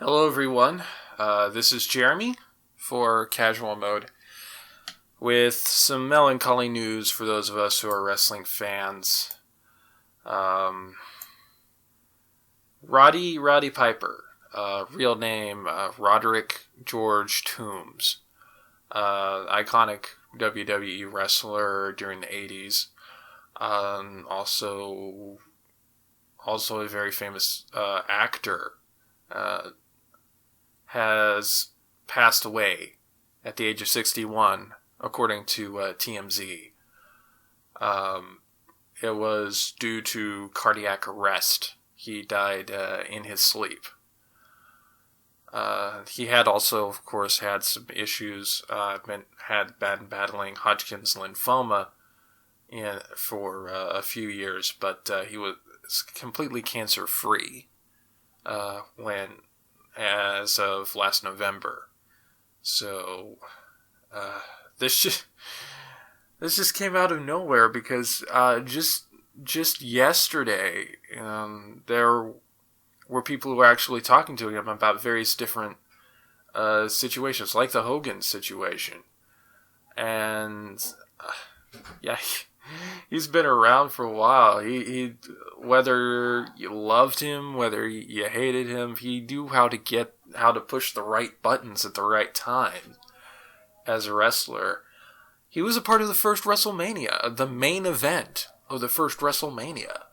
Hello, everyone. This is Jeremy for Casual Mode with some melancholy news for those of us who are wrestling fans. Roddy Piper, real name Roderick George Toombs, iconic WWE wrestler during the 80s. Also a very famous actor. Has passed away at the age of 61, according to TMZ. It was due to cardiac arrest. He died in his sleep. He had also, of course, had some issues. Had been battling Hodgkin's lymphoma for a few years, but he was completely cancer-free as of last November. So this just came out of nowhere because just yesterday there were people who were actually talking to him about various different situations, like the Hogan situation, and yeah. He's been around for a while. He whether you loved him, whether you hated him, he knew how to push the right buttons at the right time as a wrestler. He was a part of the first WrestleMania, the main event of the first WrestleMania.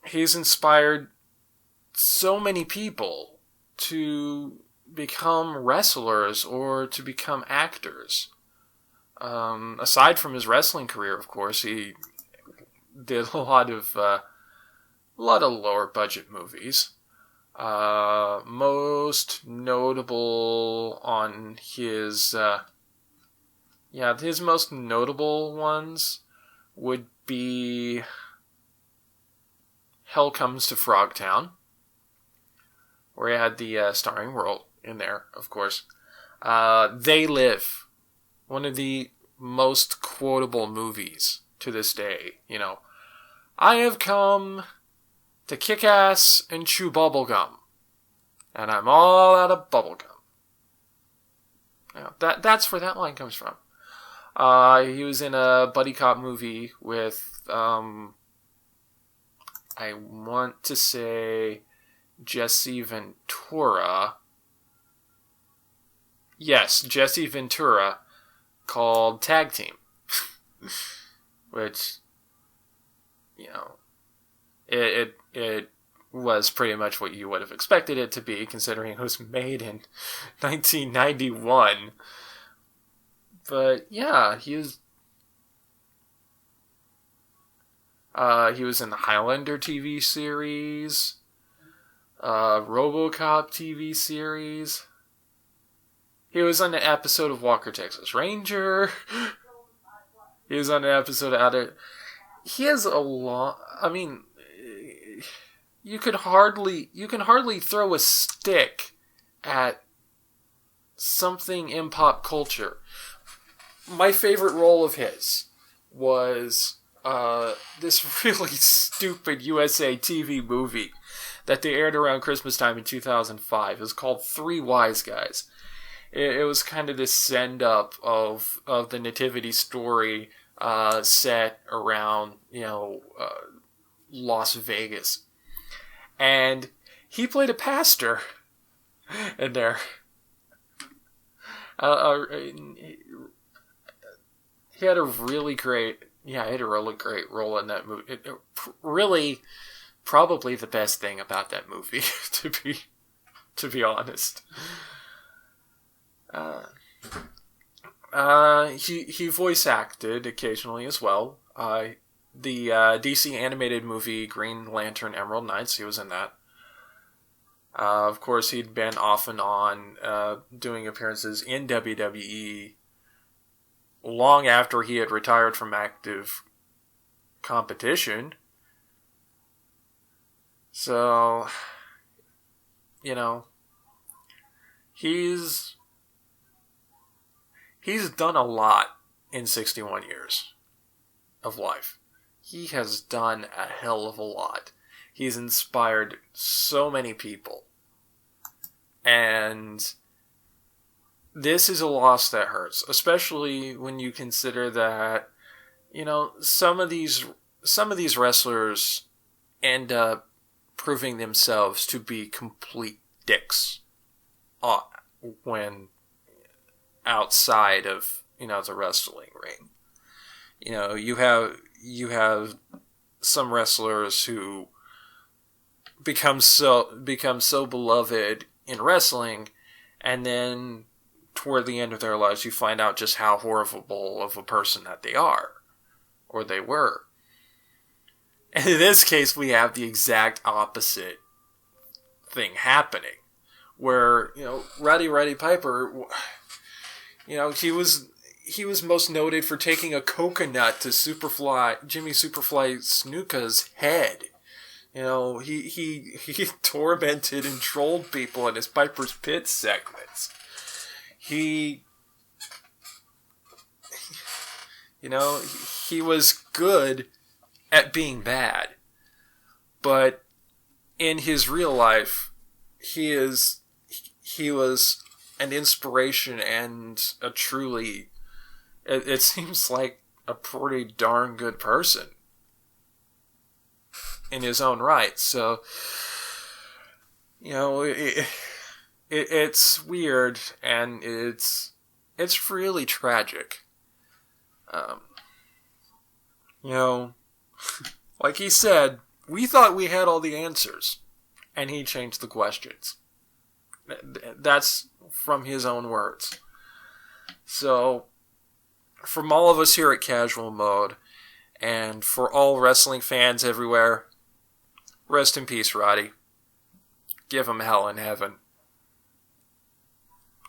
He's inspired so many people to become wrestlers or to become actors. Aside from his wrestling career, of course, he did a lot of lower budget movies. Most notable on his most notable ones would be Hell Comes to Frogtown, where he had the starring role in there, of course. They Live, one of the most quotable movies to this day. I have come to kick ass and chew bubblegum, and I'm all out of bubblegum. That's where that line comes from. He was in a buddy cop movie with, I want to say, Jesse Ventura. Yes, Jesse Ventura, called Tag Team. Which, it was pretty much what you would have expected it to be, considering it was made in 1991. But yeah, he was in the Highlander TV series, RoboCop TV series. He was on an episode of Walker, Texas Ranger. He was on an episode of He has a lot. I mean, you can hardly throw a stick at something in pop culture. My favorite role of his was this really stupid USA TV movie that they aired around Christmas time in 2005. It was called Three Wise Guys. It was kind of this send-up of the nativity story set around, Las Vegas. And he played a pastor in there. He had a really great role in that movie. Really, probably the best thing about that movie, to be honest. He voice acted occasionally as well. The DC animated movie Green Lantern Emerald Knights, he was in that. Of course, he'd been off and on doing appearances in WWE long after he had retired from active competition. So, he's done a lot in 61 years of life. He has done a hell of a lot. He's inspired so many people. And this is a loss that hurts, especially when you consider that, some of these wrestlers end up proving themselves to be complete dicks when outside of, the wrestling ring. You have some wrestlers who become so beloved in wrestling, and then toward the end of their lives you find out just how horrible of a person that they are, or they were. And in this case, we have the exact opposite thing happening, where, Rowdy Roddy Piper, he was most noted for taking a coconut to Jimmy Superfly Snuka's head. He tormented and trolled people in his Piper's Pit segments. He was good at being bad, but in his real life, he was an inspiration and a truly, it seems like, a pretty darn good person in his own right. So, it's weird, and it's really tragic. Like he said, we thought we had all the answers, and he changed the questions. That's from his own words. So, from all of us here at Casual Mode, and for all wrestling fans everywhere, rest in peace, Roddy. Give him hell in heaven.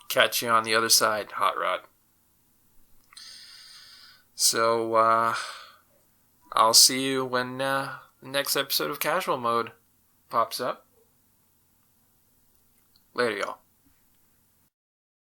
Catch you on the other side, Hot Rod. So, I'll see you when the next episode of Casual Mode pops up. Later, y'all.